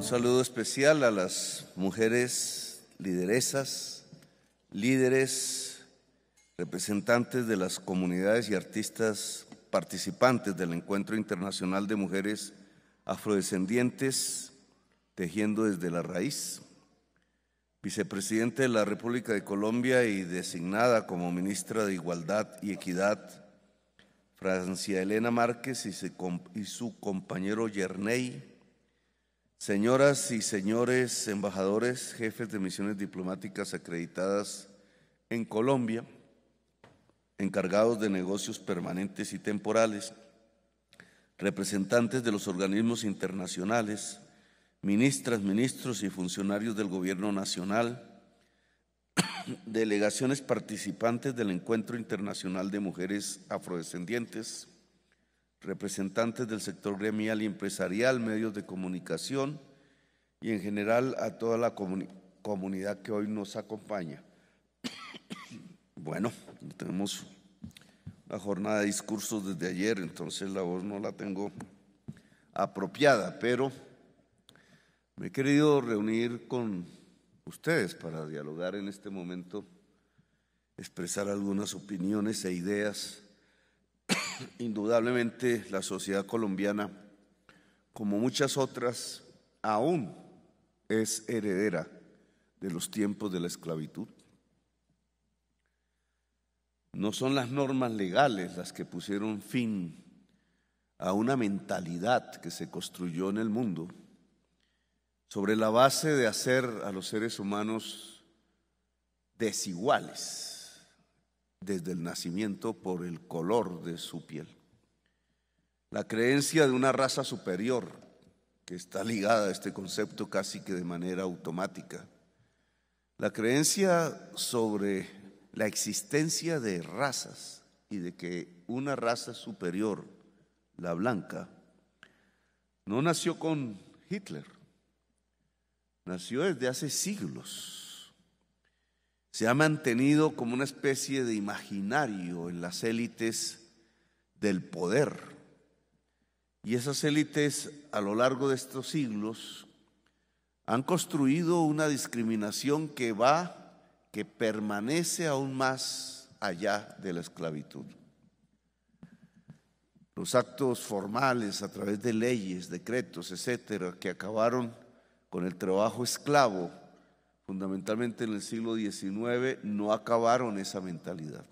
saludo especial a las mujeres lideresas, líderes, representantes de las comunidades y artistas participantes del Encuentro Internacional de Mujeres Afrodescendientes Tejiendo desde la Raíz, vicepresidente de la República de Colombia y designada como ministra de Igualdad y Equidad, Francia Elena Márquez y su compañero Yerney, señoras y señores embajadores, jefes de misiones diplomáticas acreditadas en Colombia, encargados de negocios permanentes y temporales, representantes de los organismos internacionales, ministras, ministros y funcionarios del Gobierno Nacional, delegaciones participantes del Encuentro Internacional de Mujeres Afrodescendientes, representantes del sector gremial y empresarial, medios de comunicación y en general a toda la comunidad que hoy nos acompaña. Bueno, tenemos una jornada de discursos desde ayer, entonces la voz no la tengo apropiada, pero me he querido reunir con ustedes para dialogar en este momento, expresar algunas opiniones e ideas. Indudablemente la sociedad colombiana, como muchas otras, aún es heredera de los tiempos de la esclavitud. No son las normas legales las que pusieron fin a una mentalidad que se construyó en el mundo sobre la base de hacer a los seres humanos desiguales desde el nacimiento por el color de su piel. La creencia de una raza superior que está ligada a este concepto casi que de manera automática. La creencia sobre la existencia de razas y de que una raza superior, la blanca, no nació con Hitler. Nació desde hace siglos. Se ha mantenido como una especie de imaginario en las élites del poder. Y esas élites a lo largo de estos siglos han construido una discriminación que permanece aún más allá de la esclavitud. Los actos formales a través de leyes, decretos, etcétera, que acabaron con el trabajo esclavo, fundamentalmente en el siglo XIX, no acabaron esa mentalidad.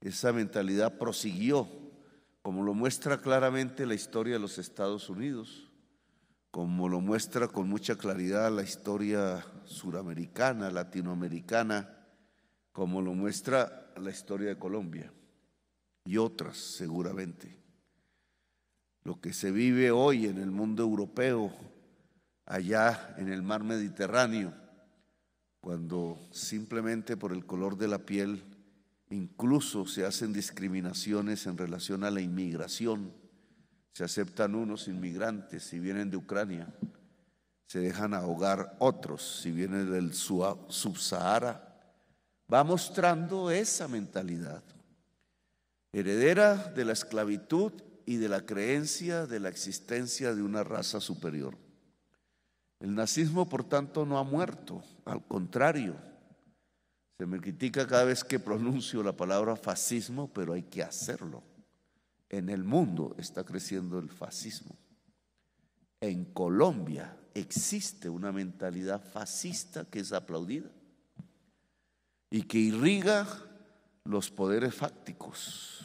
Esa mentalidad prosiguió, como lo muestra claramente la historia de los Estados Unidos, como lo muestra con mucha claridad la historia suramericana, latinoamericana, como lo muestra la historia de Colombia y otras seguramente. Lo que se vive hoy en el mundo europeo, allá en el mar Mediterráneo, cuando simplemente por el color de la piel incluso se hacen discriminaciones en relación a la inmigración, se aceptan unos inmigrantes si vienen de Ucrania, se dejan ahogar otros si vienen del Subsahara, va mostrando esa mentalidad heredera de la esclavitud y de la creencia de la existencia de una raza superior. El nazismo, por tanto, no ha muerto, al contrario. Se me critica cada vez que pronuncio la palabra fascismo, pero hay que hacerlo. En el mundo está creciendo el fascismo. En Colombia existe una mentalidad fascista que es aplaudida y que irriga los poderes fácticos,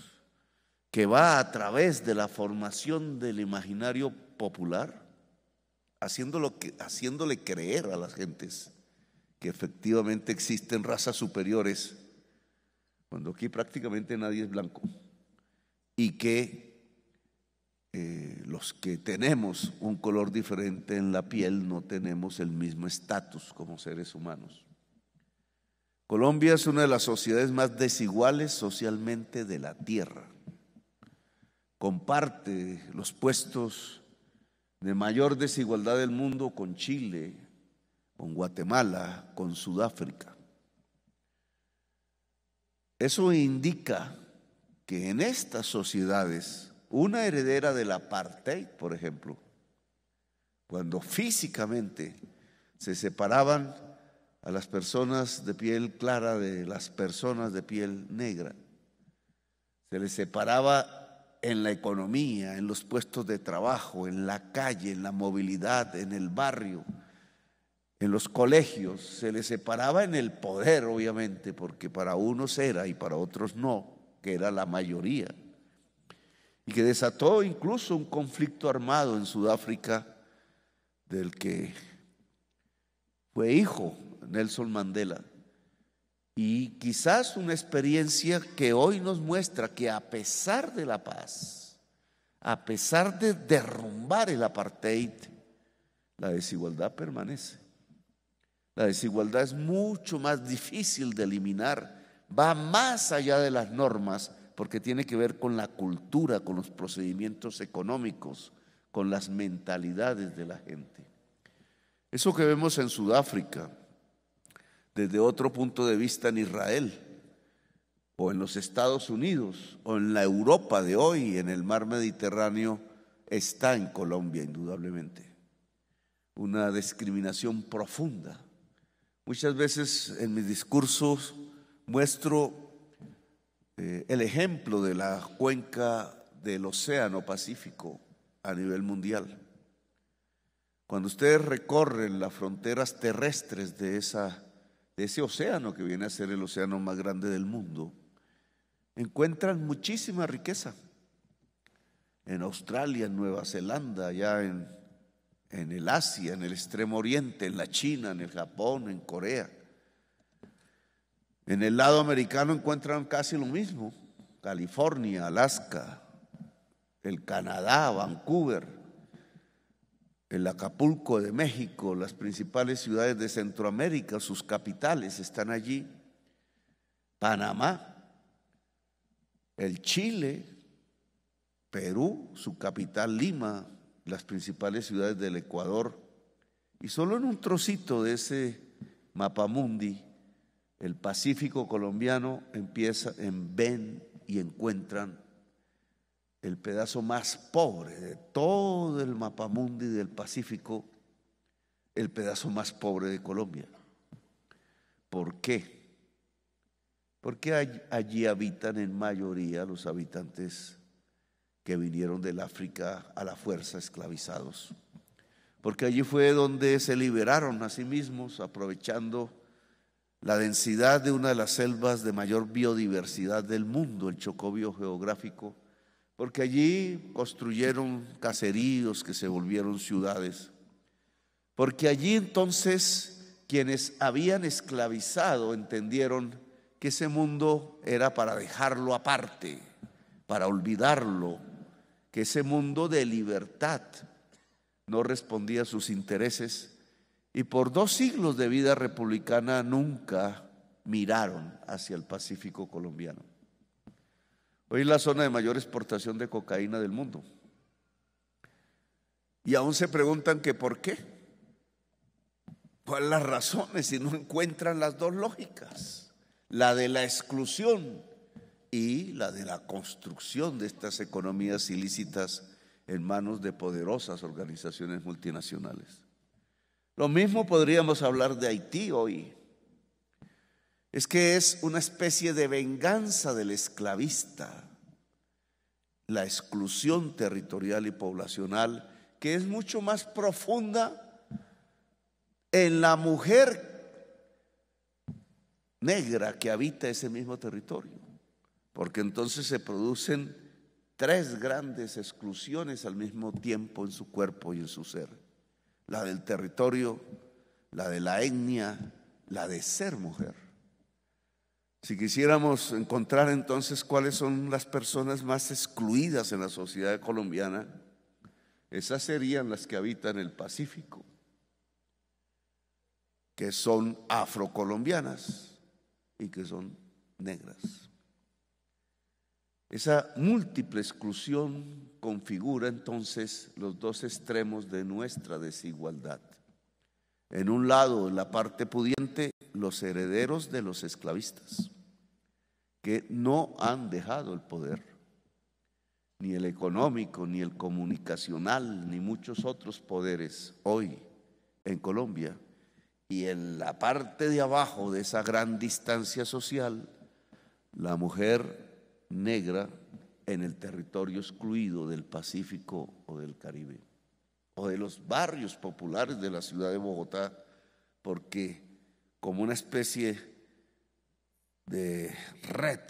que va a través de la formación del imaginario popular, haciéndole creer a las gentes que efectivamente existen razas superiores, cuando aquí prácticamente nadie es blanco, y que los que tenemos un color diferente en la piel no tenemos el mismo estatus como seres humanos. Colombia es una de las sociedades más desiguales socialmente de la tierra. Comparte los puestos de mayor desigualdad del mundo con Chile, con Guatemala, con Sudáfrica. Eso indica que en estas sociedades, una heredera del apartheid, por ejemplo, cuando físicamente se separaban a las personas de piel clara de las personas de piel negra. Se les separaba en la economía, en los puestos de trabajo, en la calle, en la movilidad, en el barrio, en los colegios. Se les separaba en el poder, obviamente, porque para unos era y para otros no, que era la mayoría. Y que desató incluso un conflicto armado en Sudáfrica del que fue hijo Nelson Mandela. Y quizás una experiencia que hoy nos muestra que a pesar de la paz, a pesar de derrumbar el apartheid, la desigualdad permanece. La desigualdad es mucho más difícil de eliminar, va más allá de las normas, porque tiene que ver con la cultura, con los procedimientos económicos, con las mentalidades de la gente. Eso que vemos en Sudáfrica, desde otro punto de vista en Israel, o en los Estados Unidos, o en la Europa de hoy, en el mar Mediterráneo, está en Colombia indudablemente. Una discriminación profunda. Muchas veces en mis discursos muestro el ejemplo de la cuenca del Océano Pacífico a nivel mundial. Cuando ustedes recorren las fronteras terrestres de ese océano, que viene a ser el océano más grande del mundo, encuentran muchísima riqueza. En Australia, en Nueva Zelanda, allá en el Asia, en el Extremo Oriente, en la China, en el Japón, en Corea. En el lado americano encuentran casi lo mismo: California, Alaska, el Canadá, Vancouver, el Acapulco de México, las principales ciudades de Centroamérica, sus capitales están allí, Panamá, el Chile, Perú, su capital Lima, las principales ciudades del Ecuador, y solo en un trocito de ese mapamundi, el Pacífico colombiano ven y encuentran el pedazo más pobre de todo el mapamundi del Pacífico, el pedazo más pobre de Colombia. ¿Por qué? Porque allí habitan en mayoría los habitantes que vinieron del África a la fuerza esclavizados. Porque allí fue donde se liberaron a sí mismos, aprovechando la densidad de una de las selvas de mayor biodiversidad del mundo, el Chocó biogeográfico, porque allí construyeron caseríos que se volvieron ciudades, porque allí entonces quienes habían esclavizado entendieron que ese mundo era para dejarlo aparte, para olvidarlo, que ese mundo de libertad no respondía a sus intereses, y por 2 siglos de vida republicana nunca miraron hacia el Pacífico colombiano. Hoy es la zona de mayor exportación de cocaína del mundo. Y aún se preguntan que por qué. ¿Cuáles son las razones si no encuentran las dos lógicas? La de la exclusión y la de la construcción de estas economías ilícitas en manos de poderosas organizaciones multinacionales. Lo mismo podríamos hablar de Haití hoy. Es que es una especie de venganza del esclavista, la exclusión territorial y poblacional, que es mucho más profunda en la mujer negra que habita ese mismo territorio, porque entonces se producen 3 grandes exclusiones al mismo tiempo en su cuerpo y en su ser: la del territorio, la de la etnia, la de ser mujer. Si quisiéramos encontrar entonces cuáles son las personas más excluidas en la sociedad colombiana, esas serían las que habitan el Pacífico, que son afrocolombianas y que son negras. Esa múltiple exclusión configura entonces los 2 extremos de nuestra desigualdad. En un lado, en la parte pudiente, los herederos de los esclavistas, que no han dejado el poder, ni el económico, ni el comunicacional, ni muchos otros poderes hoy en Colombia. Y en la parte de abajo de esa gran distancia social, la mujer negra en el territorio excluido del Pacífico o del Caribe, o de los barrios populares de la ciudad de Bogotá, porque como una especie de red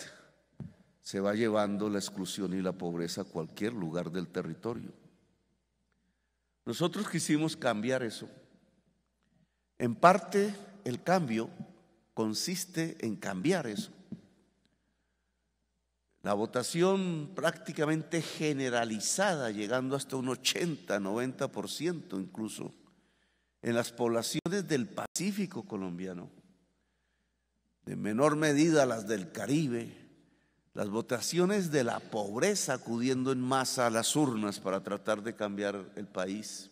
se va llevando la exclusión y la pobreza a cualquier lugar del territorio. Nosotros quisimos cambiar eso. En parte, el cambio consiste en cambiar eso. La votación prácticamente generalizada, llegando hasta un 80-90% incluso, en las poblaciones del Pacífico colombiano, de menor medida las del Caribe, las votaciones de la pobreza acudiendo en masa a las urnas para tratar de cambiar el país,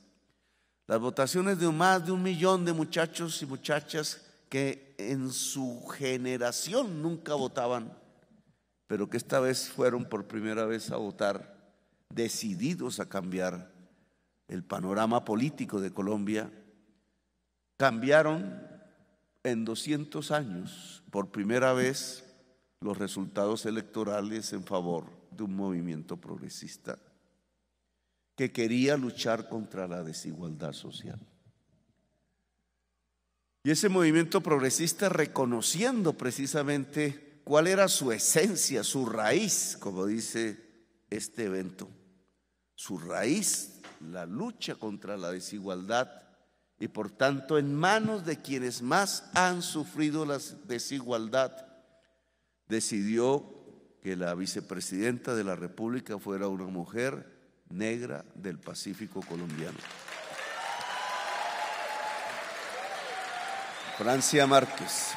las votaciones de más de 1 millón de muchachos y muchachas que en su generación nunca votaban, pero que esta vez fueron por primera vez a votar, decididos a cambiar el panorama político de Colombia, cambiaron en 200 años por primera vez los resultados electorales en favor de un movimiento progresista que quería luchar contra la desigualdad social. Y ese movimiento progresista, reconociendo precisamente cuál era su esencia, su raíz, como dice este evento, su raíz, la lucha contra la desigualdad, y por tanto en manos de quienes más han sufrido la desigualdad, decidió que la vicepresidenta de la República fuera una mujer negra del Pacífico colombiano. Francia Márquez.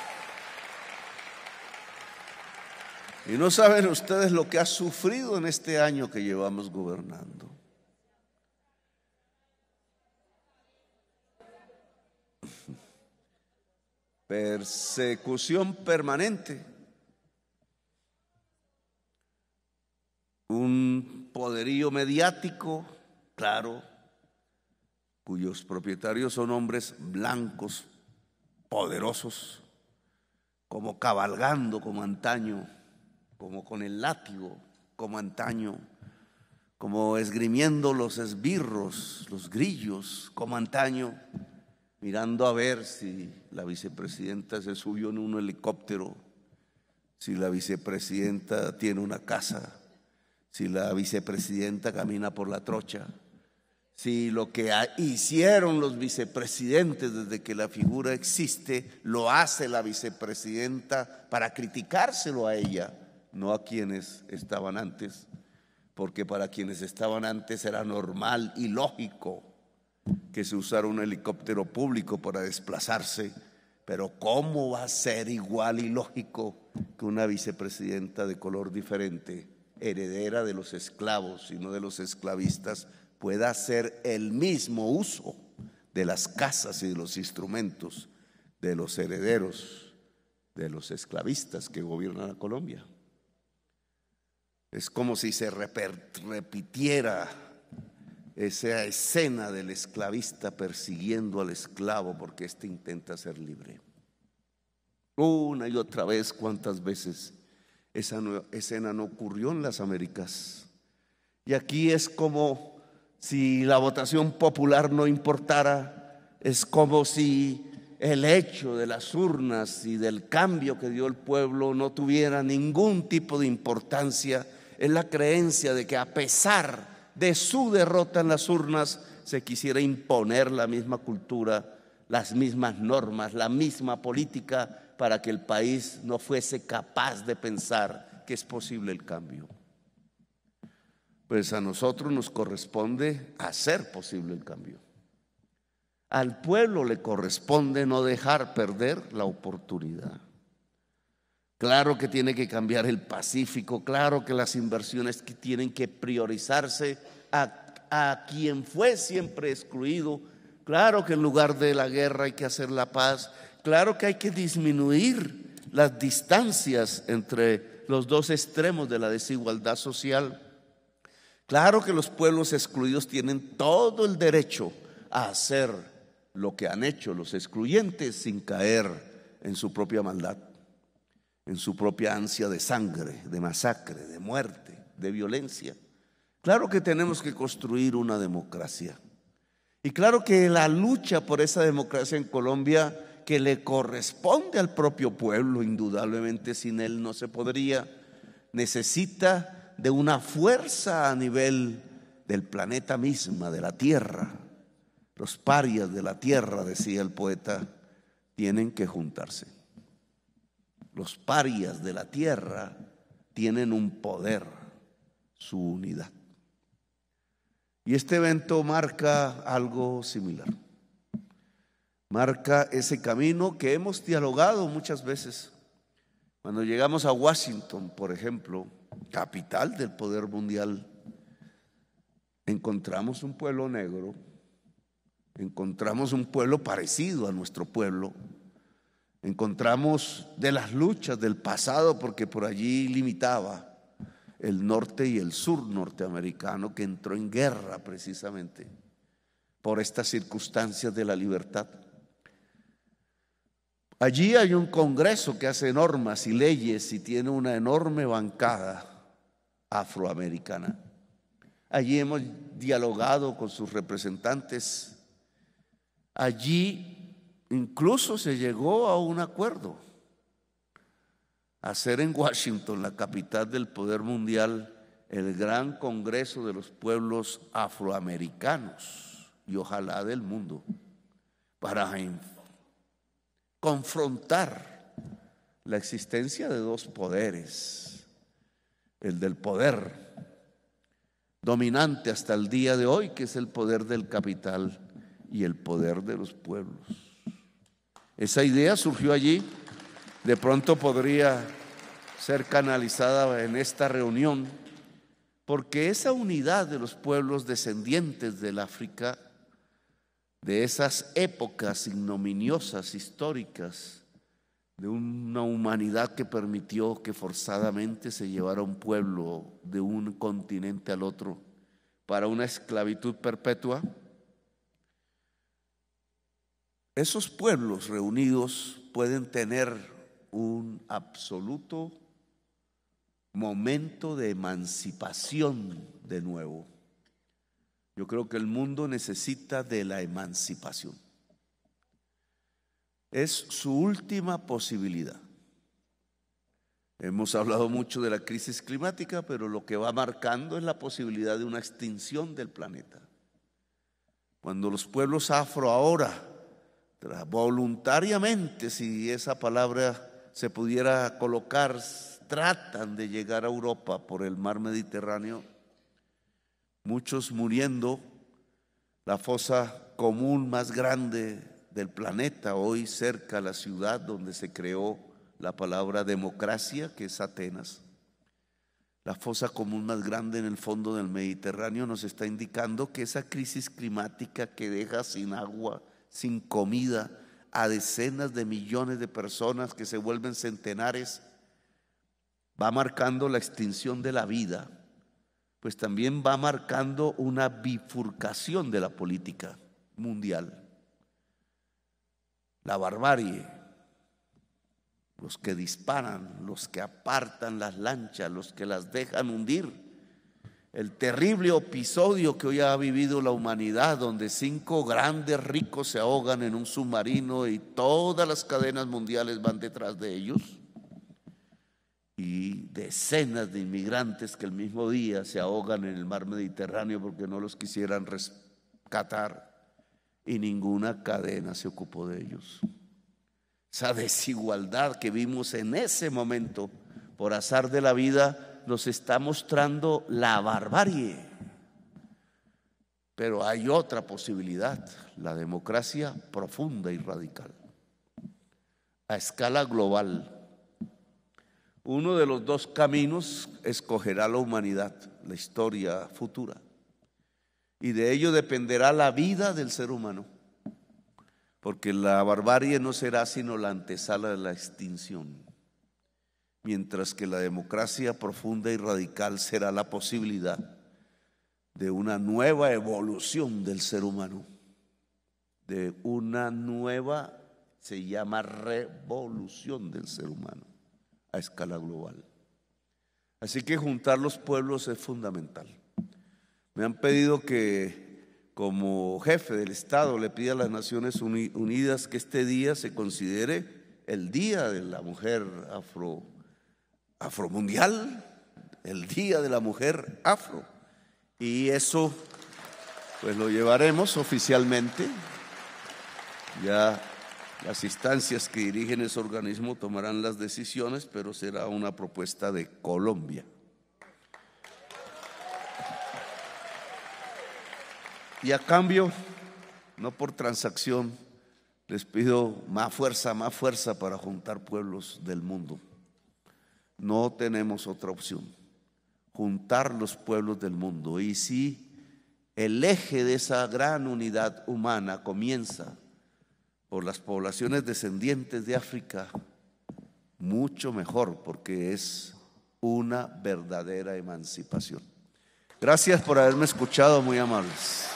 Y no saben ustedes lo que ha sufrido en este año que llevamos gobernando. Persecución permanente, un poderío mediático, claro, cuyos propietarios son hombres blancos, poderosos, como cabalgando como antaño, como con el látigo como antaño, como esgrimiendo los esbirros, los grillos como antaño, mirando a ver si la vicepresidenta se subió en un helicóptero, si la vicepresidenta tiene una casa, si la vicepresidenta camina por la trocha, si lo que hicieron los vicepresidentes desde que la figura existe lo hace la vicepresidenta para criticárselo a ella, no a quienes estaban antes, porque para quienes estaban antes era normal y lógico que se usara un helicóptero público para desplazarse, pero ¿cómo va a ser igual y lógico que una vicepresidenta de color diferente, heredera de los esclavos y no de los esclavistas, pueda hacer el mismo uso de las casas y de los instrumentos de los herederos de los esclavistas que gobiernan a Colombia? Es como si se repitiera esa escena del esclavista persiguiendo al esclavo porque éste intenta ser libre. Una y otra vez, ¿cuántas veces esa escena no ocurrió en las Américas? Y aquí es como si la votación popular no importara, es como si el hecho de las urnas y del cambio que dio el pueblo no tuviera ningún tipo de importancia. Es la creencia de que a pesar de su derrota en las urnas se quisiera imponer la misma cultura, las mismas normas, la misma política para que el país no fuese capaz de pensar que es posible el cambio. Pues a nosotros nos corresponde hacer posible el cambio. Al pueblo le corresponde no dejar perder la oportunidad. Claro que tiene que cambiar el Pacífico, claro que las inversiones que tienen que priorizarse a quien fue siempre excluido, claro que en lugar de la guerra hay que hacer la paz, claro que hay que disminuir las distancias entre los dos extremos de la desigualdad social. Claro que los pueblos excluidos tienen todo el derecho a hacer lo que han hecho los excluyentes sin caer en su propia maldad, en su propia ansia de sangre, de masacre, de muerte, de violencia. Claro que tenemos que construir una democracia. Y claro que la lucha por esa democracia en Colombia, que le corresponde al propio pueblo, indudablemente sin él no se podría, necesita de una fuerza a nivel del planeta misma, de la tierra. Los parias de la tierra, decía el poeta, tienen que juntarse. Los parias de la tierra tienen un poder, su unidad. Y este evento marca algo similar. Marca ese camino que hemos dialogado muchas veces. Cuando llegamos a Washington, por ejemplo, capital del poder mundial, encontramos un pueblo negro, encontramos un pueblo parecido a nuestro pueblo, encontramos de las luchas del pasado, porque por allí limitaba el norte y el sur norteamericano, que entró en guerra precisamente por estas circunstancias de la libertad. Allí hay un Congreso que hace normas y leyes y tiene una enorme bancada afroamericana. Allí hemos dialogado con sus representantes. Allí incluso se llegó a un acuerdo, hacer en Washington, la capital del poder mundial, el gran Congreso de los pueblos afroamericanos y ojalá del mundo, para confrontar la existencia de dos poderes, el del poder dominante hasta el día de hoy, que es el poder del capital, y el poder de los pueblos. Esa idea surgió allí, de pronto podría ser canalizada en esta reunión, porque esa unidad de los pueblos descendientes del África, de esas épocas ignominiosas históricas, de una humanidad que permitió que forzadamente se llevara un pueblo de un continente al otro para una esclavitud perpetua, esos pueblos reunidos pueden tener un absoluto momento de emancipación de nuevo. Yo creo que el mundo necesita de la emancipación. Es su última posibilidad. Hemos hablado mucho de la crisis climática, pero lo que va marcando es la posibilidad de una extinción del planeta. Cuando los pueblos afro ahora, voluntariamente, si esa palabra se pudiera colocar, tratan de llegar a Europa por el mar Mediterráneo, muchos muriendo, la fosa común más grande del planeta, hoy cerca a la ciudad donde se creó la palabra democracia, que es Atenas. La fosa común más grande en el fondo del Mediterráneo nos está indicando que esa crisis climática que deja sin agua, sin comida a decenas de millones de personas que se vuelven centenares, va marcando la extinción de la vida, pues también va marcando una bifurcación de la política mundial. La barbarie, los que disparan, los que apartan las lanchas, los que las dejan hundir. El terrible episodio que hoy ha vivido la humanidad, donde 5 grandes ricos se ahogan en un submarino y todas las cadenas mundiales van detrás de ellos. Y decenas de inmigrantes que el mismo día se ahogan en el mar Mediterráneo porque no los quisieran rescatar y ninguna cadena se ocupó de ellos. Esa desigualdad que vimos en ese momento, por azar de la vida, nos está mostrando la barbarie. Pero hay otra posibilidad, la democracia profunda y radical, a escala global. Uno de los 2 caminos escogerá la humanidad, la historia futura, y de ello dependerá la vida del ser humano, porque la barbarie no será sino la antesala de la extinción, mientras que la democracia profunda y radical será la posibilidad de una nueva evolución del ser humano, de una nueva, se llama revolución del ser humano a escala global. Así que juntar los pueblos es fundamental. Me han pedido que como jefe del Estado le pida a las Naciones Unidas que este día se considere el Día de la Mujer Afromundial, el Día de la Mujer Afro. Y eso pues lo llevaremos oficialmente. Ya las instancias que dirigen ese organismo tomarán las decisiones, pero será una propuesta de Colombia. Y a cambio, no por transacción, les pido más fuerza para juntar pueblos del mundo. No tenemos otra opción, juntar los pueblos del mundo. Y si el eje de esa gran unidad humana comienza por las poblaciones descendientes de África, mucho mejor, porque es una verdadera emancipación. Gracias por haberme escuchado, muy amables.